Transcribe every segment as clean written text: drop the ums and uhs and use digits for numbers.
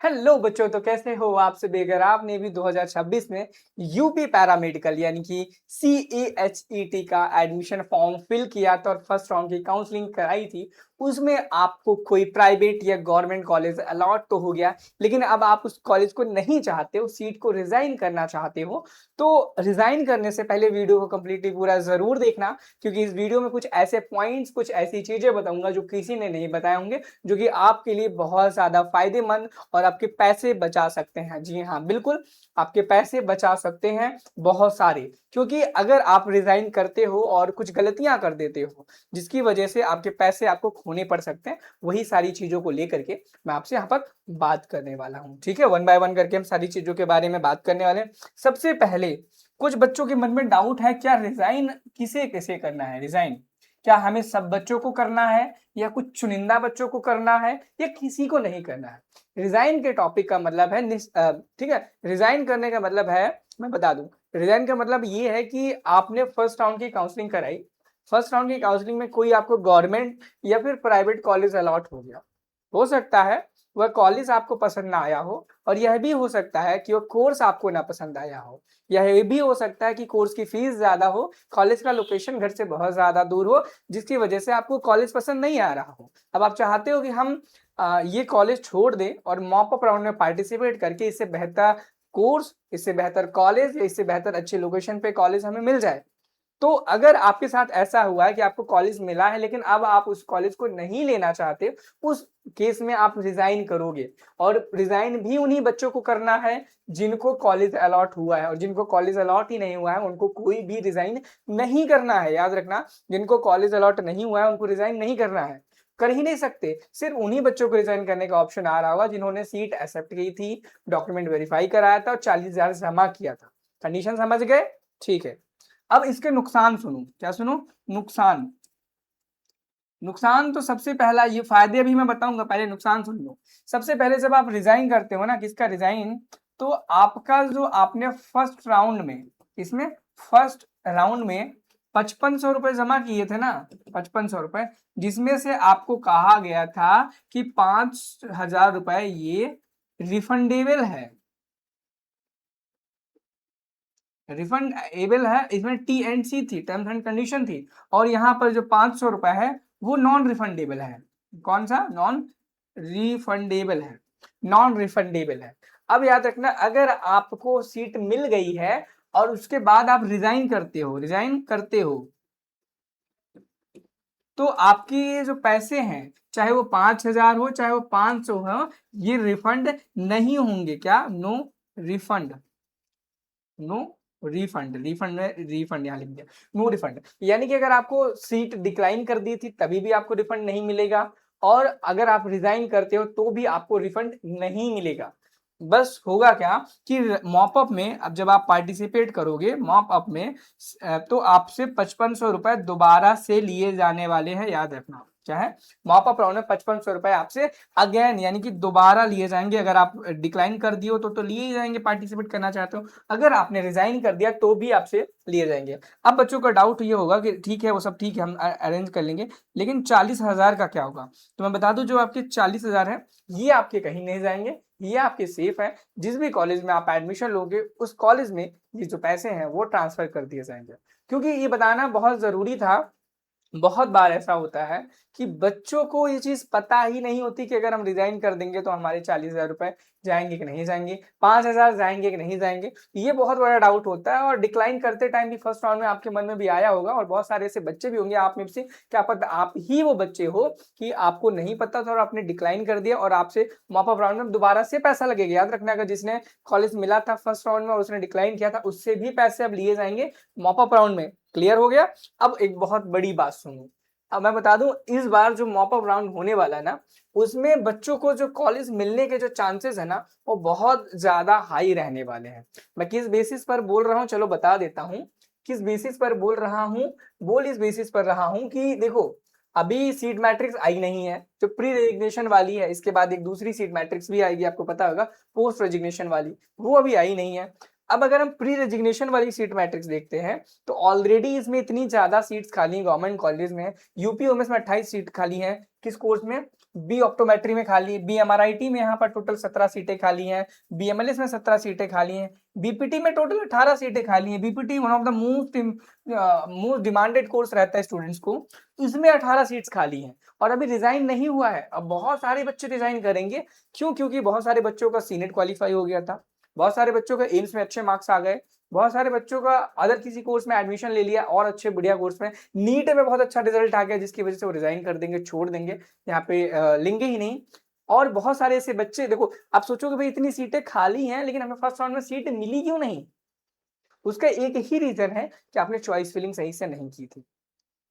Hello बच्चों, तो कैसे हो आप सभी। अगर आपने भी 2026 में यूपी पैरामेडिकल यानी कि CAHET का एडमिशन फॉर्म फिल किया था और फर्स्ट राउंड की काउंसलिंग कराई थी, उसमें आपको कोई प्राइवेट या गवर्नमेंट कॉलेज अलॉट तो हो गया, लेकिन अब आप उस कॉलेज को नहीं चाहते हो, सीट को रिजाइन करना चाहते हो। तो रिजाइन करने से पहले वीडियो को कंप्लीटली पूरा जरूर देखना, क्योंकि इस वीडियो में कुछ ऐसे पॉइंट्स, कुछ ऐसी चीजें बताऊंगा जो किसी ने नहीं बताए होंगे, जो कि आपके लिए बहुत ज्यादा फायदेमंद और आपके पैसे बचा सकते हैं। जी हाँ, बिल्कुल आपके पैसे बचा सकते हैं बहुत सारे, क्योंकि अगर आप रिजाइन करते हो और कुछ गलतियां कर देते हो जिसकी वजह से आपके पैसे आपको खोने पड़ सकते हैं, वही सारी चीजों को लेकर के मैं आपसे यहाँ पर बात करने वाला हूँ। ठीक है, वन बाय वन करके हम सारी चीजों के बारे में बात करने वाले हैं। सबसे पहले कुछ बच्चों के मन में डाउट है, क्या रिजाइन किसे किसे करना है। रिजाइन क्या हमें सब बच्चों को करना है, या कुछ चुनिंदा बच्चों को करना है, या किसी को नहीं करना है। रिजाइन के टॉपिक का मतलब है ठीक है, रिजाइन करने का मतलब है, मैं बता दूं, रिजाइन का मतलब ये है कि आपने फर्स्ट राउंड की काउंसलिंग कराई, फर्स्ट राउंड की काउंसलिंग में कोई आपको गवर्नमेंट या फिर प्राइवेट कॉलेज अलॉट हो गया। हो सकता है वह कॉलेज आपको पसंद ना आया हो, और यह भी हो सकता है कि वह कोर्स आपको ना पसंद आया हो, यह भी हो सकता है कि कोर्स की फीस ज्यादा हो, कॉलेज का लोकेशन घर से बहुत ज्यादा दूर हो, जिसकी वजह से आपको कॉलेज पसंद नहीं आ रहा हो। अब आप चाहते हो कि हम ये कॉलेज छोड़ दें और मॉप अप राउंड में पार्टिसिपेट करके इससे बेहतर कोर्स, इससे बेहतर कॉलेज या इससे बेहतर अच्छे लोकेशन पे कॉलेज हमें मिल जाए। तो अगर आपके साथ ऐसा हुआ है कि आपको कॉलेज मिला है लेकिन अब आप उस कॉलेज को नहीं लेना चाहते, उस केस में आप रिजाइन करोगे, और रिजाइन भी उन्हीं बच्चों को करना है जिनको कॉलेज अलॉट हुआ है, और जिनको कॉलेज अलॉट ही नहीं हुआ है उनको कोई भी रिजाइन नहीं करना है। याद रखना, जिनको कॉलेज अलॉट नहीं हुआ है उनको रिजाइन नहीं करना है, कर ही नहीं सकते। सिर्फ उन्हीं बच्चों को रिजाइन करने का ऑप्शन आ रहा होगा जिन्होंने सीट एक्सेप्ट की थी, डॉक्यूमेंट वेरीफाई कराया था और 40,000 जमा किया था। कंडीशन समझ गए? ठीक है, अब इसके नुकसान सुनो। क्या सुनो? नुकसान। नुकसान तो सबसे पहला, ये फायदे अभी मैं बताऊंगा, पहले नुकसान सुन लो। सबसे पहले जब आप रिजाइन करते हो ना, किसका रिजाइन, तो आपका जो आपने फर्स्ट राउंड में, इसमें फर्स्ट राउंड में 5500 रुपए जमा किए थे ना, 5500 रुपए, जिसमें से आपको कहा गया था कि 5000 रुपए ये रिफंडेबल है, रिफंड एबल है। इसमें T&C थी, टर्म्स एंड कंडीशन थी, और यहाँ पर जो 500 रुपए है वो नॉन रिफंडेबल है। कौन सा? नॉन रिफंडेबल है, नॉन रिफंडेबल है। अब याद रखना, अगर आपको सीट मिल गई है और उसके बाद आप रिजाइन करते हो, रिजाइन करते हो, तो आपके ये जो पैसे हैं, चाहे वो 5,000 हो चाहे वो 500 हो, ये रिफंड नहीं होंगे। क्या? No refund, no refund. Refund में रिफंड यहाँ लिख दिया, नो रिफंड। यानी कि अगर आपको सीट डिक्लाइन कर दी थी तभी भी आपको रिफंड नहीं मिलेगा, और अगर आप रिजाइन करते हो तो भी आपको रिफंड नहीं मिलेगा। बस होगा क्या कि मॉप अप में, अब जब आप पार्टिसिपेट करोगे मॉप अप में, तो आपसे 5500 रुपए दोबारा से लिए जाने वाले हैं। याद रखना, क्या है? मॉप अप राउंड में 5500 रुपए आपसे अगेन, यानी कि दोबारा लिए जाएंगे। अगर आप डिक्लाइन कर दिए हो तो लिए ही जाएंगे, पार्टिसिपेट करना चाहते हो। अगर आपने रिजाइन कर दिया तो भी आपसे लिए जाएंगे। अब बच्चों का डाउट ये होगा कि ठीक है, वो सब ठीक है, हम अरेंज कर लेंगे, लेकिन 40,000 का क्या होगा? तो मैं बता दूं, जो आपके 40,000 है ये आपके कहीं नहीं जाएंगे, ये आपके सेफ है। जिस भी कॉलेज में आप एडमिशन लोगे उस कॉलेज में ये जो पैसे हैं वो ट्रांसफर कर दिए जाएंगे। क्योंकि ये बताना बहुत जरूरी था, बहुत बार ऐसा होता है कि बच्चों को ये चीज पता ही नहीं होती कि अगर हम रिजाइन कर देंगे तो हमारे 40,000 रुपए जाएंगे कि नहीं जाएंगे, 5,000 जाएंगे कि नहीं जाएंगे। ये बहुत बड़ा डाउट होता है, और डिक्लाइन करते टाइम भी फर्स्ट राउंड में आपके मन में भी आया होगा, और बहुत सारे ऐसे बच्चे भी होंगे आप में से, क्या पता आप ही वो बच्चे हो कि आपको नहीं पता था और आपने डिक्लाइन कर दिया, और आपसे मॉप अप राउंड में दोबारा से पैसा लगेगा। याद रखना, अगर जिसने कॉलेज मिला था फर्स्ट राउंड में और उसने डिक्लाइन किया था, उससे भी पैसे अब लिए जाएंगे मॉप अप राउंड में। क्लियर हो गया? अब एक बहुत बड़ी बात सुनो, अब मैं बता दूं, इस बार जो मॉप अप राउंड होने वाला है ना, उसमें बच्चों को जो कॉलेज मिलने के जो चांसेस है ना, वो बहुत ज्यादा हाई रहने वाले हैं। मैं किस बेसिस पर बोल रहा हूँ चलो बता देता हूँ, किस बेसिस पर बोल रहा हूँ। बोल इस बेसिस पर रहा हूँ कि देखो, अभी सीट मैट्रिक्स आई नहीं है जो प्री रेजिग्नेशन वाली है, इसके बाद एक दूसरी सीट मैट्रिक्स भी आएगी, आपको पता होगा, पोस्ट रेजिग्नेशन वाली, वो अभी आई नहीं है। अब अगर हम प्री रेजिग्नेशन वाली सीट मैट्रिक्स देखते हैं, तो ऑलरेडी इसमें इतनी ज्यादा सीट्स खाली गवर्नमेंट कॉलेज में है। यूपी ओमेस में 28 सीट खाली है, किस कोर्स में? बी ऑप्टोमेट्री में खाली है, बी एमआरआईटी में यहाँ पर टोटल 17 सीटें खाली हैं, बीएमएलएस में 17 सीटें खाली हैं, बीपीटी में टोटल 18 सीटें खाली हैं। BPT one of the most demanded course रहता है स्टूडेंट्स को, तो इसमें 18 सीट्स खाली हैं और अभी रिजाइन नहीं हुआ है। अब बहुत सारे बच्चे रिजाइन करेंगे, क्यों? क्योंकि बहुत सारे बच्चों का सीनेट क्वालिफाई हो गया था, बहुत सारे बच्चों का एम्स में अच्छे मार्क्स आ गए, बहुत सारे बच्चों का अदर किसी कोर्स में एडमिशन ले लिया और अच्छे बढ़िया कोर्स में, नीट में बहुत अच्छा रिजल्ट आ गया जिसकी वजह से वो रिजाइन कर देंगे, छोड़ देंगे, यहाँ पे लेंगे ही नहीं। और बहुत सारे ऐसे बच्चे, देखो आप सोचोगे भाई इतनी सीटें खाली हैं लेकिन हमें फर्स्ट राउंड में सीट मिली क्यों नहीं? उसका एक ही रीजन है कि आपने चॉइस फिलिंग सही से नहीं की थी।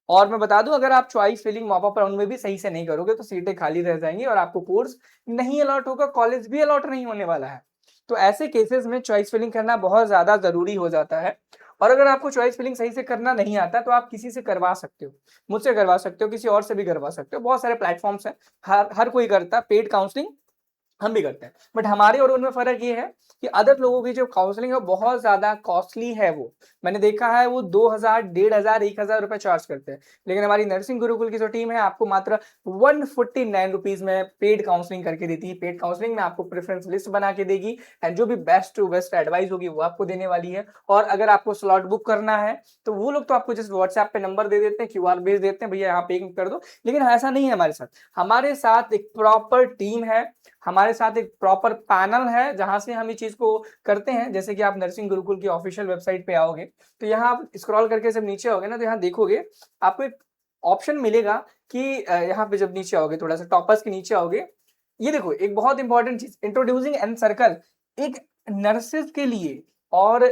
और मैं बता दूं, अगर आप choice filling mop up round में भी सही से नहीं करोगे तो सीटें खाली रह जाएंगी और आपको कोर्स नहीं अलॉट होगा, कॉलेज भी अलॉट नहीं होने वाला है। तो ऐसे केसेस में चॉइस फिलिंग करना बहुत ज्यादा जरूरी हो जाता है। और अगर आपको चॉइस फिलिंग सही से करना नहीं आता तो आप किसी से करवा सकते हो, मुझसे करवा सकते हो, किसी और से भी करवा सकते हो, बहुत सारे प्लेटफॉर्म्स हैं, हर कोई करता है पेड काउंसलिंग, हम भी करते हैं। बट हमारे और उनमें फर्क ये है कि अदर लोगों की जो काउंसलिंग है बहुत ज्यादा कॉस्टली है। वो मैंने देखा है वो 2000, 1500, 1000 रुपए चार्ज करते हैं, लेकिन हमारी नर्सिंग गुरुकुल की जो टीम है आपको मात्र 149 रुपीज में पेड काउंसलिंग करके देती है। पेड काउंसलिंग में आपको प्रेफरेंस लिस्ट बना के देगी एंड जो भी बेस्ट टू बेस्ट एडवाइस होगी वो आपको देने वाली है। और अगर आपको स्लॉट बुक करना है तो वो लोग तो आपको जस्ट व्हाट्सएप पे नंबर दे देते हैं, क्यूआर भेज देते हैं, भैया यहाँ पे कर दो। लेकिन ऐसा नहीं है हमारे साथ, हमारे साथ एक प्रॉपर टीम है, हमारे साथ एक प्रॉपर पैनल है जहां से हम ये चीज को करते हैं। जैसे कि आप नर्सिंग गुरुकुल की ऑफिशियल वेबसाइट पे आओगे तो यहाँ आप स्क्रॉल करके जब नीचे आओगे ना तो यहाँ देखोगे आपको एक ऑप्शन मिलेगा कि यहाँ पे जब नीचे आओगे, थोड़ा सा टॉपर्स के नीचे आओगे, ये देखो एक बहुत इंपॉर्टेंट चीज, इंट्रोड्यूसिंग एन सर्कल, एक नर्सेज के लिए और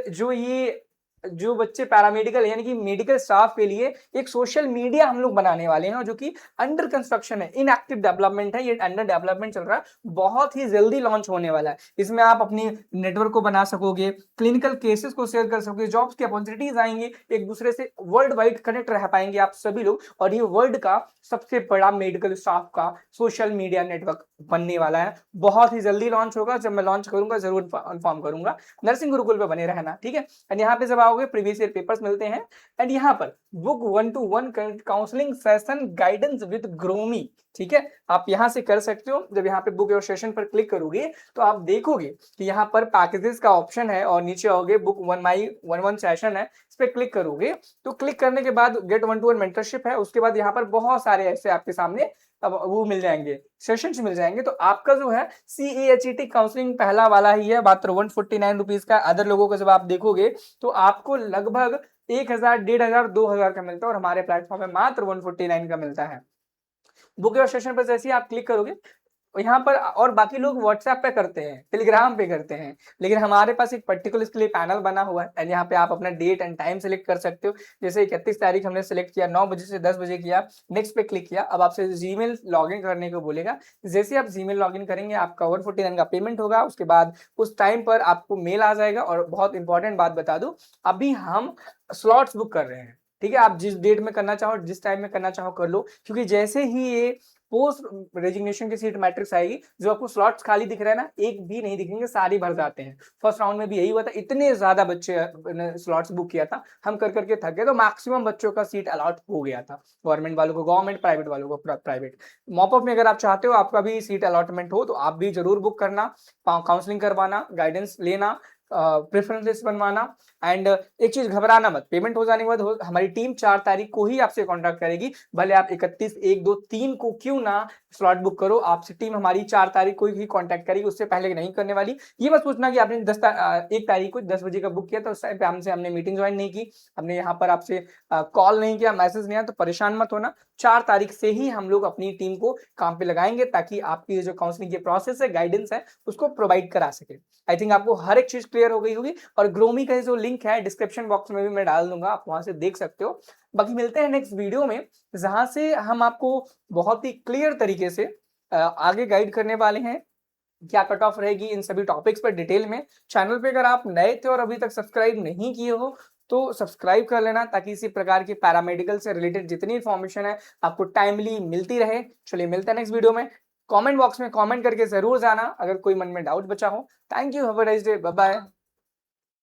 जो बच्चे पैरामेडिकल यानी कि मेडिकल स्टाफ के लिए एक सोशल मीडिया हम लोग बनाने वाले हैं जो कि अंडर कंस्ट्रक्शन है, इन एक्टिव डेवलपमेंट है, ये अंडर डेवलपमेंट चल रहा है, बहुत ही जल्दी लॉन्च होने वाला है। इसमें आप अपनी नेटवर्क को बना सकोगे, क्लिनिकल केसेस को शेयर कर सकोगे, जॉब्स की अपॉर्चुनिटीज आएंगी, एक दूसरे से वर्ल्ड वाइड कनेक्ट रह पाएंगे आप सभी लोग। और ये वर्ल्ड का सबसे बड़ा मेडिकल स्टाफ का सोशल मीडिया नेटवर्क बनने वाला है, बहुत ही जल्दी लॉन्च होगा। जब मैं लॉन्च करूंगा जरूर इन्फॉर्म करूंगा, नर्सिंग गुरुकुल पे बने रहना, ठीक है। एंड यहाँ पे जब आओगे प्रीवियस ईयर पेपर्स मिलते हैं एंड यहाँ पर book 1-to-1 counselling session guidance with ग्रोमी, ठीक है, आप यहाँ से कर सकते हो। जब यहाँ पे बुक योर सेशन पर क्लिक करोगे तो आप देखोगे कि यहाँ पर पैकेजेस का ऑप्शन है और नीचे आओगे बुक 1 सेशन है, इस पर क्लिक करोगे तो क्लिक करने के बाद गेट 1-to-1 मेंटरशिप है, उसके बाद यहाँ पर बहुत सारे ऐसे आपके सामने अब वो मिल जाएंगे, सेशंस मिल जाएंगे। तो आपका जो है CAHET काउंसलिंग पहला वाला ही है, मात्र 149 रुपीज का। अदर लोगों को जब आप देखोगे तो आपको लगभग 1000, 1500, 2000 का मिलता है और हमारे प्लेटफॉर्म में मात्र 149 का मिलता है। बुक योर सेशन पर जैसे ही आप क्लिक करोगे यहाँ पर, और बाकी लोग व्हाट्सएप पे करते हैं, टेलीग्राम पे करते हैं, लेकिन हमारे पास एक पर्टिकुलर इसके लिए पैनल बना हुआ है एंड यहाँ पे आप अपना डेट एंड टाइम सेलेक्ट कर सकते हो। जैसे 31 तारीख हमने सेलेक्ट किया, 9 बजे से 10 बजे किया, नेक्स्ट पे क्लिक किया, अब आपसे जीमेल लॉगिन करने को बोलेगा। जैसे आप जीमेल लॉगिन करेंगे आपका 149 का पेमेंट होगा, उसके बाद उस टाइम पर आपको मेल आ जाएगा। और बहुत इंपॉर्टेंट बात बता दूं, अभी हम स्लॉट्स बुक कर रहे हैं, ठीक है, आप जिस डेट में करना चाहो, जिस टाइम में करना चाहो कर लो, क्योंकि जैसे ही ये पोस्ट रेजिग्नेशन की सीट मैट्रिक्स आएगी, जो आपको स्लॉट्स खाली दिख रहा है ना, एक भी नहीं दिखेंगे, सारी भर जाते हैं। फर्स्ट राउंड में भी यही हुआ था, इतने ज्यादा बच्चे ने स्लॉट्स बुक किया था, हम कर करके थक गए, तो मैक्सिमम बच्चों का सीट अलॉट हो गया था, गवर्नमेंट वालों को गवर्नमेंट, प्राइवेट वालों को प्राइवेट। मॉपअप में अगर आप चाहते हो आपका भी सीट अलॉटमेंट हो तो आप भी जरूर बुक करना, काउंसलिंग करवाना, गाइडेंस लेना, प्रेफरेंस लिस्ट बनवाना। एंड एक चीज, घबराना मत, पेमेंट हो जाने के बाद हमारी टीम 4 तारीख को ही आपसे कांटेक्ट करेगी, भले आप 31, 1, 2, 3 को क्यों ना स्लॉट बुक करो, आपसे टीम हमारी 4 तारीख को ही कांटेक्ट करेगी, उससे पहले नहीं करने वाली। ये मत पूछना कि आपने 1 तारीख को 10 बजे का बुक किया था, उस टाइम पे हमने मीटिंग ज्वाइन नहीं की, हमने यहाँ पर आपसे कॉल नहीं किया, मैसेज नहीं आया, तो परेशान मत होना। 4 तारीख से ही हम लोग अपनी टीम को काम पे लगाएंगे ताकि आपकी जो काउंसलिंग की प्रोसेस है, गाइडेंस है, उसको प्रोवाइड करा सके। आई थिंक आपको हर एक चीज क्लियर हो गई होगी। और ग्रोमी का जो लिंक है डिस्क्रिप्शन बॉक्स में भी मैं डाल दूंगा, आप वहां से देख सकते हो। बाकी मिलते हैं नेक्स्ट वीडियो में, जहां से हम आपको बहुत ही क्लियर तरीके से आगे गाइड करने वाले हैं, क्या कट ऑफ रहेगी इन सभी टॉपिक्स पर डिटेल में। चैनल पे अगर आप नए थे और अभी तक सब्सक्राइब नहीं किए हो तो सब्सक्राइब कर लेना, ताकि इसी प्रकार की पैरामेडिकल से रिलेटेड जितनी इन्फॉर्मेशन है आपको टाइमली मिलती रहे। चलिए मिलते हैं नेक्स्ट वीडियो में। कमेंट बॉक्स में कमेंट करके जरूर जाना अगर कोई मन में डाउट बचा हो। Thank you, have a nice day, bye bye.